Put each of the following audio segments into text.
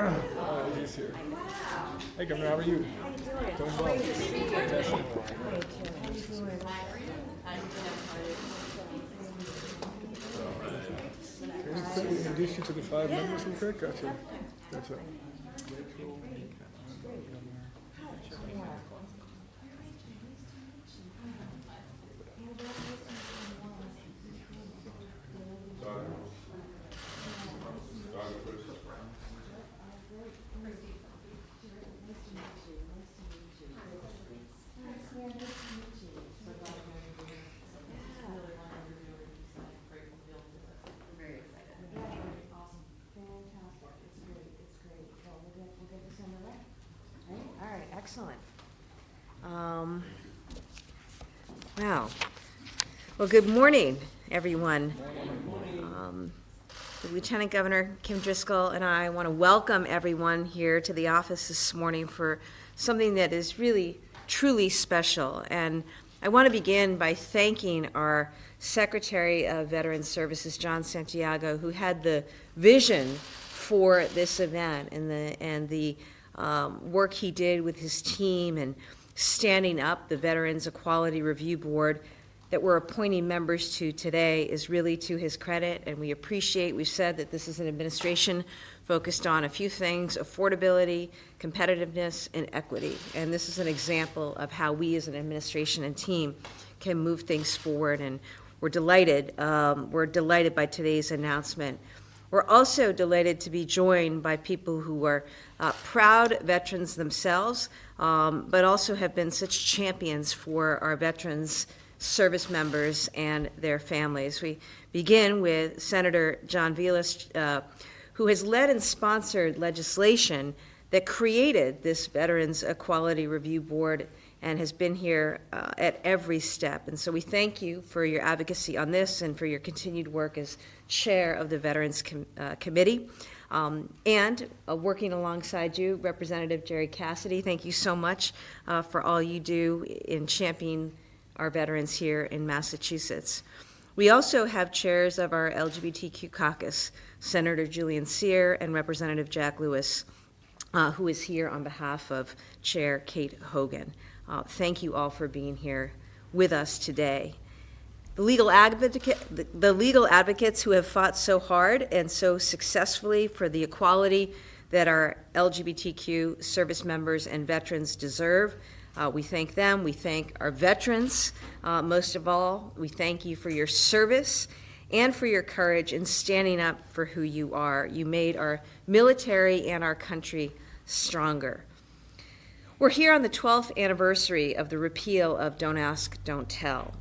Oh, he's here. Hey, Governor, how are you? How you doing? Doing well. Great to see you. Fantastic. Great, Jim. How you doing? Can you quickly introduce you to the five members real quick? Gotcha. Gotcha. All right, excellent. Wow. Well, good morning, everyone. The Lieutenant Governor Kim Driscoll and I want to welcome everyone here to the office this morning for something that is really, truly special. And I want to begin by thanking our Secretary of Veterans Services, John Santiago, who had the vision for this event and the work he did with his team and standing up the Veterans Equality Review Board that we're appointing members to today is really to his credit, and we've said that this is an administration focused on a few things: affordability, competitiveness, and equity. And this is an example of how we as an administration and team can move things forward, and we're delighted by today's announcement. We're also delighted to be joined by people who are proud veterans themselves, but also have been such champions for our veterans, service members, and their families. We begin with Senator John Velas, who has led and sponsored legislation that created this Veterans Equality Review Board and has been here at every step. And so we thank you for your advocacy on this and for your continued work as chair of the Veterans Committee. And working alongside you, Representative Jerry Cassidy, thank you so much for all you do in championing our veterans here in Massachusetts. We also have chairs of our LGBTQ caucus, Senator Julian Cyr and Representative Jack Lewis, who is here on behalf of Chair Kate Hogan. Thank you all for being here with us today. The legal advocates who have fought so hard and so successfully for the equality that our LGBTQ service members and veterans deserve, we thank them. We thank our veterans. Most of all, we thank you for your service and for your courage in standing up for who you are. You made our military and our country stronger. We're here on the 12th anniversary of the repeal of Don't Ask, Don't Tell.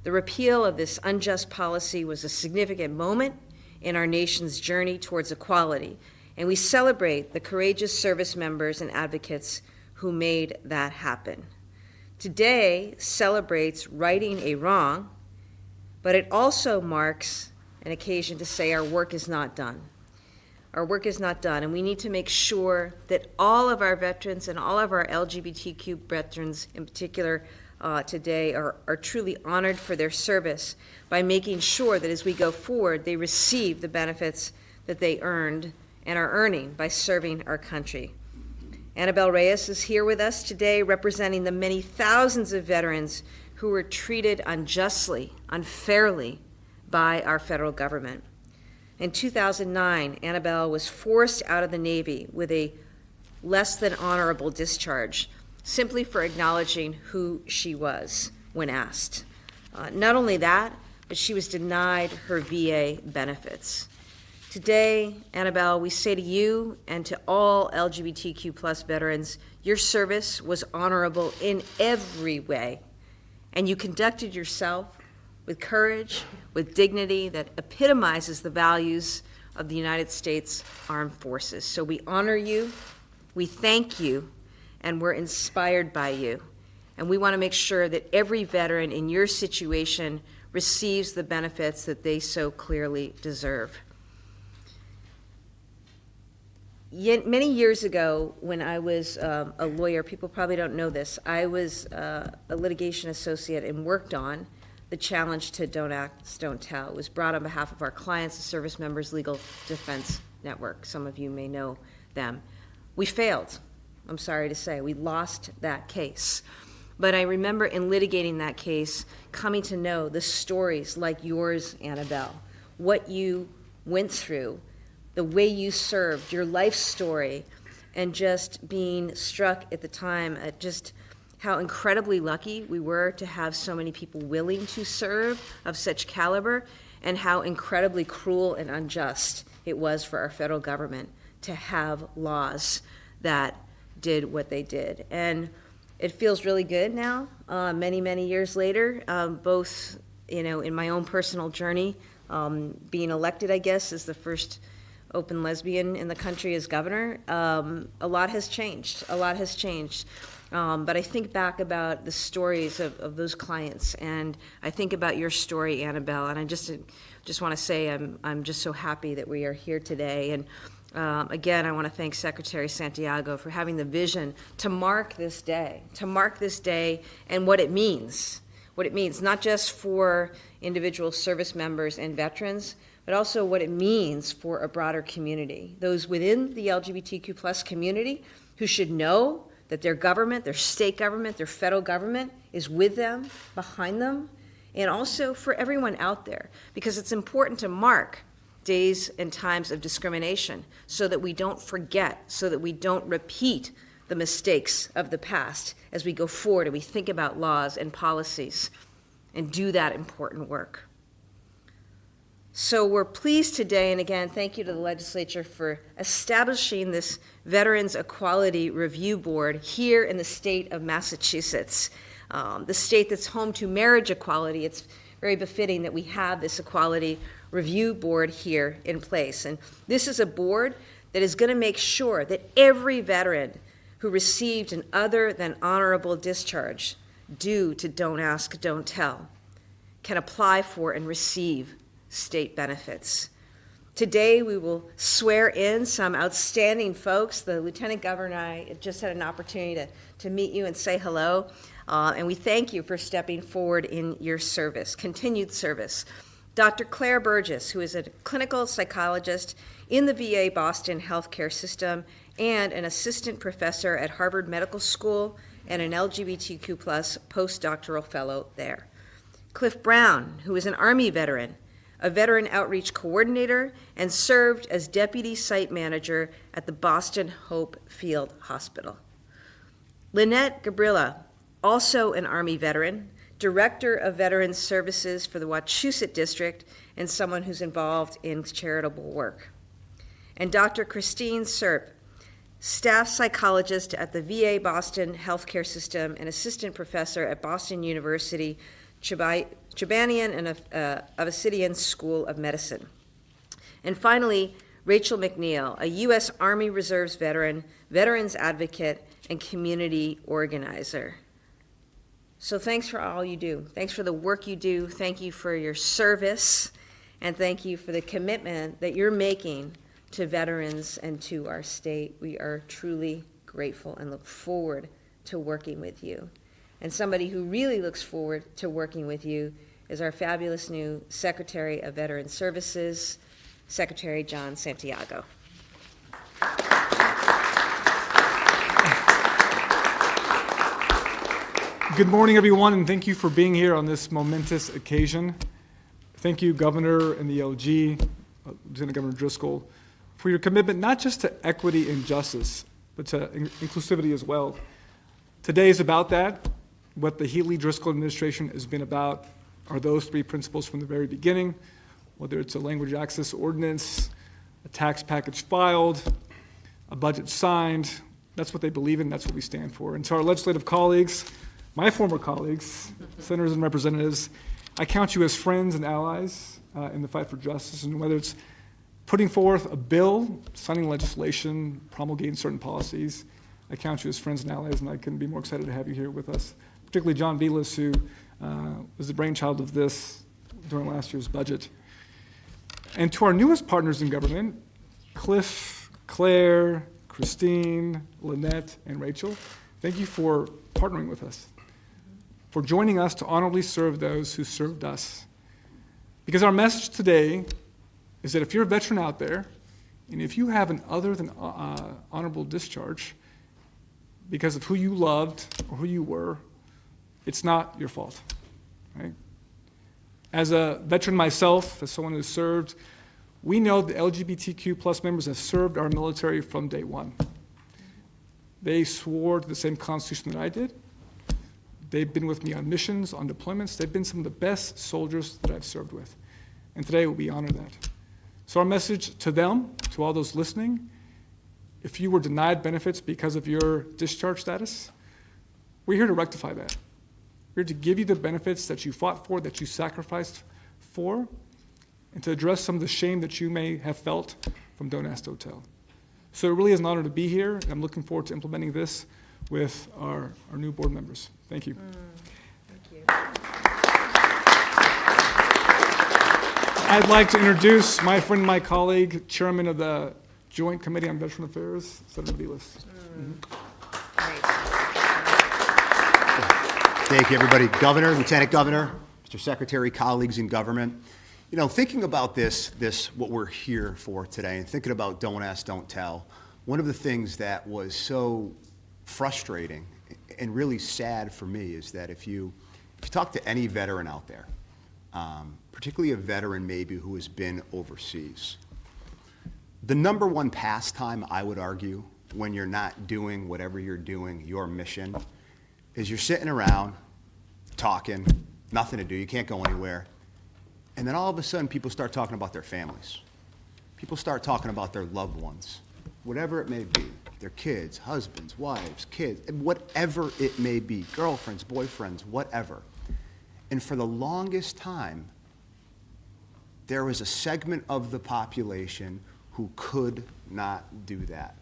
The repeal of this unjust policy was a significant moment in our nation's journey towards equality, and we celebrate the courageous service members and advocates who made that happen. Today celebrates righting a wrong, but it also marks an occasion to say our work is not done. Our work is not done, and we need to make sure that all of our veterans and all of our LGBTQ veterans in particular today are truly honored for their service by making sure that as we go forward, they receive the benefits that they earned and are earning by serving our country. Annabelle Reyes is here with us today representing the many thousands of veterans who were treated unjustly, unfairly by our federal government. In 2009, Annabelle was forced out of the Navy with a less than honorable discharge, simply for acknowledging who she was when asked. Not only that, but she was denied her VA benefits. Today, Annabelle, we say to you and to all LGBTQ plus veterans, your service was honorable in every way, and you conducted yourself with courage, with dignity that epitomizes the values of the United States Armed Forces. So we honor you, we thank you, and we're inspired by you. And we want to make sure that every veteran in your situation receives the benefits that they so clearly deserve. Yet many years ago, when I was a lawyer, people probably don't know this, I was a litigation associate and worked on the challenge to Don't Ask, Don't Tell. It was brought on behalf of our clients, the Service Members Legal Defense Network. Some of you may know them. We failed, I'm sorry to say. We lost that case. But I remember in litigating that case, coming to know the stories like yours, Annabelle, what you went through, the way you served, your life story, and just being struck at the time at just how incredibly lucky we were to have so many people willing to serve of such caliber, and how incredibly cruel and unjust it was for our federal government to have laws that did what they did. And it feels really good now, many, many years later, both, in my own personal journey, being elected, I guess, as the first open lesbian in the country as governor. A lot has changed. But I think back about the stories of those clients, and I think about your story, Annabelle, and I just want to say I'm just so happy that we are here today. And again, I want to thank Secretary Santiago for having the vision to mark this day, and what it means, not just for individual service members and veterans, but also what it means for a broader community, those within the LGBTQ plus community who should know that their government, their state government, their federal government is with them, behind them, and also for everyone out there, because it's important to mark days and times of discrimination so that we don't forget, so that we don't repeat the mistakes of the past as we go forward and we think about laws and policies and do that important work. So we're pleased today, and again, thank you to the legislature for establishing this Veterans Equality Review Board here in the state of Massachusetts, the state that's home to marriage equality. It's very befitting that we have this Equality Review Board here in place. And this is a board that is going to make sure that every veteran who received an other than honorable discharge due to Don't Ask, Don't Tell can apply for and receive state benefits. Today, we will swear in some outstanding folks. The Lieutenant Governor and I just had an opportunity to meet you and say hello, and we thank you for stepping forward in your service, continued service. Dr. Claire Burgess, who is a clinical psychologist in the VA Boston healthcare system and an assistant professor at Harvard Medical School and an LGBTQ plus postdoctoral fellow there. Cliff Brown, who is an Army veteran, a veteran outreach coordinator, and served as deputy site manager at the Boston Hope Field Hospital. Lynette Gabrilla, also an Army veteran, director of Veterans Services for the Wachusett District, and someone who's involved in charitable work. And Dr. Christine Serp, staff psychologist at the VA Boston Healthcare System and assistant professor at Boston University Chobanian and Avicidian School of Medicine. And finally, Rachel McNeil, a U.S. Army Reserves veteran, veterans advocate, and community organizer. So thanks for all you do. Thanks for the work you do. Thank you for your service, and thank you for the commitment that you're making to veterans and to our state. We are truly grateful and look forward to working with you. And somebody who really looks forward to working with you is our fabulous new Secretary of Veterans Services, Secretary John Santiago. Good morning, everyone, and thank you for being here on this momentous occasion. Thank you, Governor and the LG, Lieutenant Governor Driscoll, for your commitment not just to equity and justice, but to inclusivity as well. Today is about that. What the Healey Driscoll administration has been about are those three principles from the very beginning, whether it's a language access ordinance, a tax package filed, a budget signed. That's what they believe in, that's what we stand for. And to our legislative colleagues, my former colleagues, senators and representatives, I count you as friends and allies in the fight for justice, and whether it's putting forth a bill, signing legislation, promulgating certain policies, I count you as friends and allies, and I couldn't be more excited to have you here with us, particularly John Velas, who was the brainchild of this during last year's budget. And to our newest partners in government, Cliff, Claire, Christine, Lynette, and Rachel, thank you for partnering with us, for joining us to honorably serve those who served us. Because our message today is that if you're a veteran out there, And if you have an other than honorable discharge because of who you loved or who you were, it's not your fault, right? As a veteran myself, as someone who's served, we know the LGBTQ plus members have served our military from day one. They swore to the same Constitution that I did. They've been with me on missions, on deployments. They've been some of the best soldiers that I've served with. And today we honor that. So our message to them, to all those listening, if you were denied benefits because of your discharge status, we're here to rectify that. We're here to give you the benefits that you fought for, that you sacrificed for, and to address some of the shame that you may have felt from Don't Ask, Don't Tell. So it really is an honor to be here, and I'm looking forward to implementing this with our new board members. Thank you. Thank you. I'd like to introduce my friend, my colleague, Chairman of the Joint Committee on Veteran Affairs, Senator Vilas. Great. Thank you, everybody. Governor, Lieutenant Governor, Mr. Secretary, colleagues in government. You know, thinking about this, what we're here for today, and thinking about Don't Ask, Don't Tell, one of the things that was so frustrating and really sad for me is that if you talk to any veteran out there, particularly a veteran maybe who has been overseas, the number one pastime, I would argue, when you're not doing whatever you're doing, your mission, is you're sitting around talking, nothing to do, you can't go anywhere, and then all of a sudden people start talking about their families. People start talking about their loved ones, whatever it may be, their kids, husbands, wives, kids, whatever it may be, girlfriends, boyfriends, whatever. And for the longest time, there was a segment of the population who could not do that.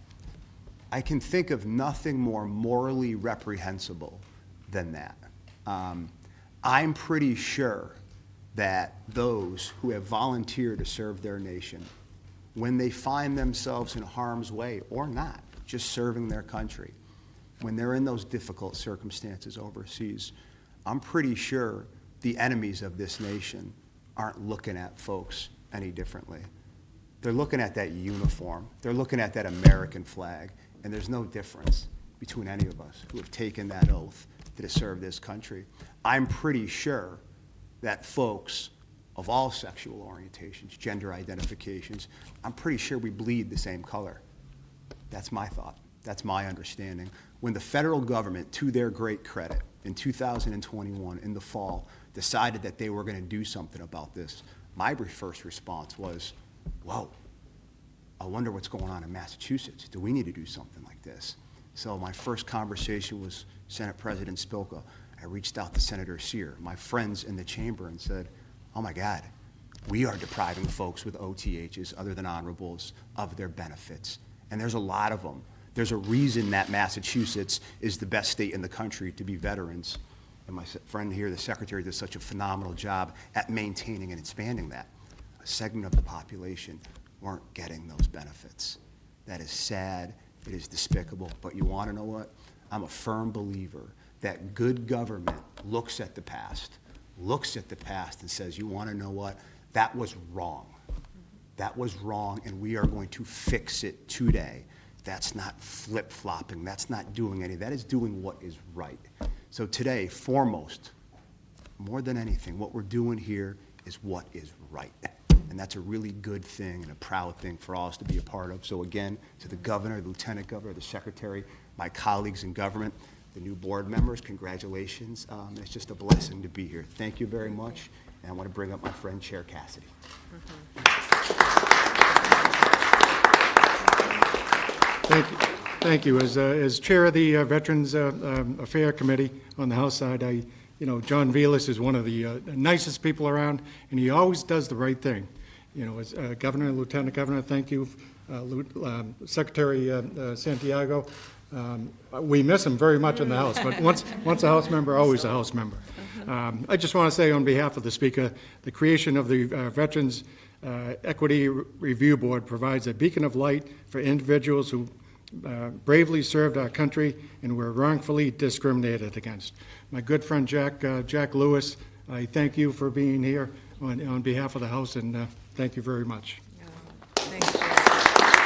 I can think of nothing more morally reprehensible than that. I'm pretty sure that those who have volunteered to serve their nation, when they find themselves in harm's way or not, just serving their country, when they're in those difficult circumstances overseas, I'm pretty sure the enemies of this nation aren't looking at folks any differently. They're looking at that uniform, they're looking at that American flag, and there's no difference between any of us who have taken that oath to serve this country. I'm pretty sure that folks of all sexual orientations, gender identifications, I'm pretty sure we bleed the same color. That's my thought. That's my understanding. When the federal government, to their great credit, in 2021, in the fall, decided that they were going to do something about this, my first response was, whoa, I wonder what's going on in Massachusetts. Do we need to do something like this? So my first conversation was Senate President Spilka. I reached out to Senator Sear, my friends in the chamber, and said, oh my God, we are depriving folks with OTHs, other than honorables, of their benefits. And there's a lot of them. There's a reason that Massachusetts is the best state in the country to be veterans. And my friend here, the Secretary, does such a phenomenal job at maintaining and expanding that. A segment of the population weren't getting those benefits. That is sad, it is despicable, but you want to know what? I'm a firm believer that good government looks at the past and says, you want to know what? That was wrong. That was wrong, and we are going to fix it today. That's not flip-flopping. That's not doing any. That is doing what is right. So today, foremost, more than anything, what we're doing here is what is right. And that's a really good thing and a proud thing for all of us to be a part of. So again, to the governor, the lieutenant governor, the secretary, my colleagues in government, the new board members, congratulations. It's just a blessing to be here. Thank you very much. And I want to bring up my friend, Chair Cassidy. Thank you. As chair of the Veterans Affairs Committee on the House side, John Vilas is one of the nicest people around, and he always does the right thing. As Governor and Lieutenant Governor, thank you, Secretary Santiago. We miss him very much in the House, but once a House member, always a House member. I just want to say on behalf of the Speaker, the creation of the Veterans Equity Review Board provides a beacon of light for individuals who bravely served our country and were wrongfully discriminated against. My good friend Jack Lewis, I thank you for being here on behalf of the House, and thank you very much. Thanks, Chair.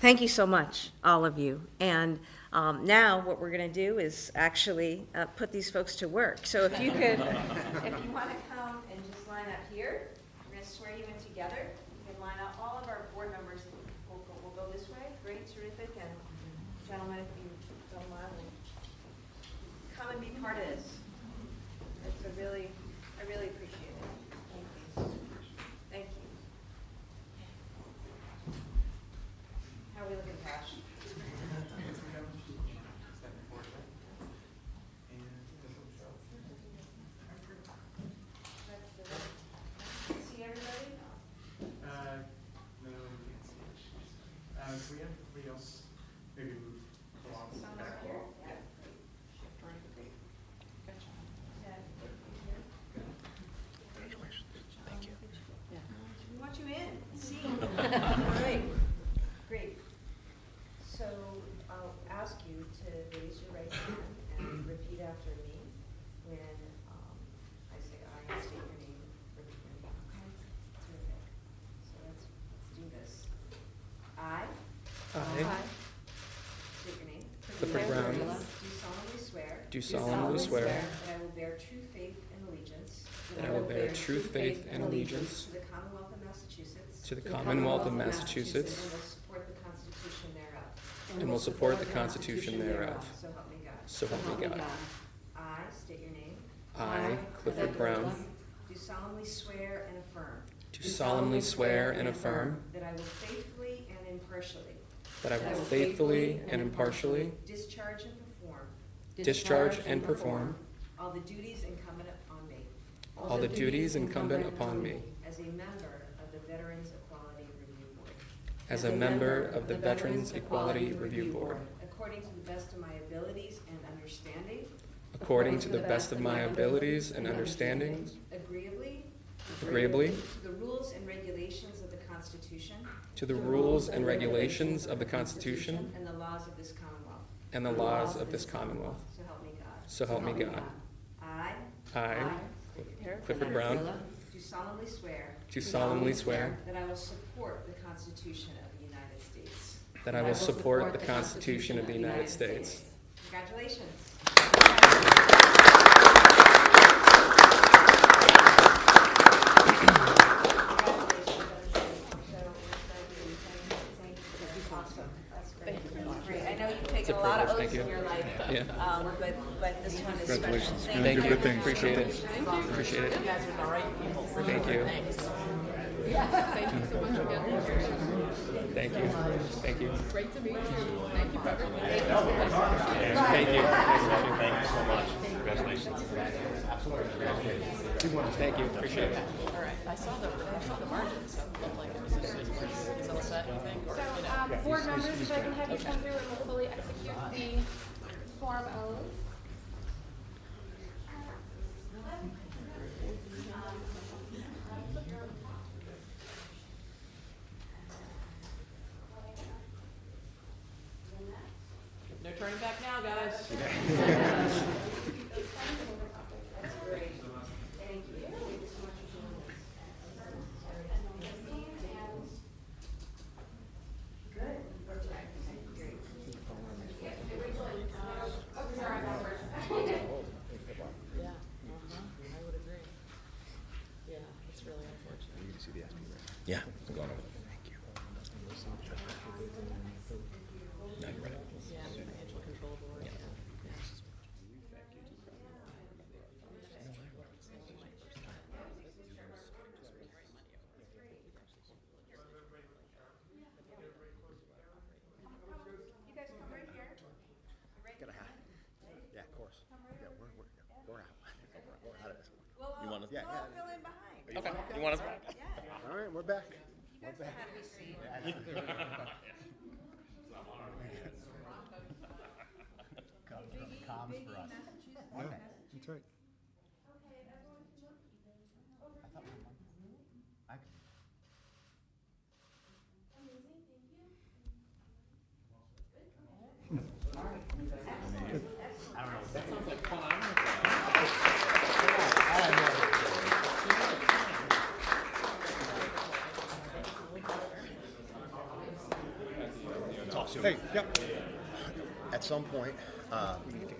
Thank you so much, all of you. And now what we're going to do is actually put these folks to work. So if you could, if you want to come and just line up here, we're going to swear you in together. You can line up. All of our board members will go this way. Great, terrific. And gentlemen, if you don't mind, come and be part of this. It's I really appreciate it. Thank you. Thank you. How are we looking, Tash? See everybody? No, we can't see. So we have everybody else maybe move along the Somewhere back here? wall. Yeah. Shift right. Great. Good job. Congratulations. Thank you. We want you in. See. Great. Great. So I'll ask you to raise your right hand and repeat after me. When I say I, state your name. Repeat your name. Okay. Terrific. So let's do this. I. State your name. Clifford Brown. Do solemnly swear. Do solemnly swear. That I will bear true faith and allegiance. That I will bear true faith and allegiance To the Commonwealth of Massachusetts. to the Commonwealth of Massachusetts. And will support the Constitution thereof. And will support the Constitution thereof. So help me God. So help me God. I state your name. I, Clifford Brown, Do solemnly swear and affirm. do solemnly swear and affirm That I will faithfully and impartially. that I will faithfully and impartially Discharge and perform. discharge and perform All the duties incumbent upon me. all the duties incumbent upon me As a member of the Veterans Equality Review Board. as a member of the Veterans Equality Review Board, According to the best of my abilities and understanding. according to the best of my abilities and understanding, Agreeably. agreeably To the rules and regulations of the Constitution. to the rules and regulations of the Constitution And the laws of this Commonwealth. and the laws of this Commonwealth. So help me God. So help me God. I. I, Clifford Brown, Do solemnly swear. do solemnly swear That I will support the Constitution of the United States. that I will support the Constitution of the United States. Congratulations. Awesome. That's great. Great. I know you've taken a lot of privilege. oaths Thank you. in your life, Yeah. but this one is special. Thank you. Appreciate it. Appreciate it. You guys are the right people. Thank you. Thank you so much again. Thank you. Thank you. Great to meet you. Thank you for everything. Thank you. Thank you so much. Congratulations. Thank you. Appreciate it. All right. I saw the margins, so it looked like it was all set, you think? Or, you know. Board members, if I can have you come through and we'll fully execute the form oath. No turning back now, guys. Thank you. Thank you so much for doing this. Good. Great. Yeah. I would agree. Yeah, it's really unfortunate. Yeah, I'm going over there. Thank you. No, you're right. Yeah, financial control board. Yeah. You guys come right here. Gotta have. Yeah, of course. Yeah, we're out. We're out of this one. We'll You want us? Yeah, all yeah. fill in behind. Okay. You want us back? All right, we're back. You guys know how to be seen. Comms for us. That's right. So Hey, yep. at some point,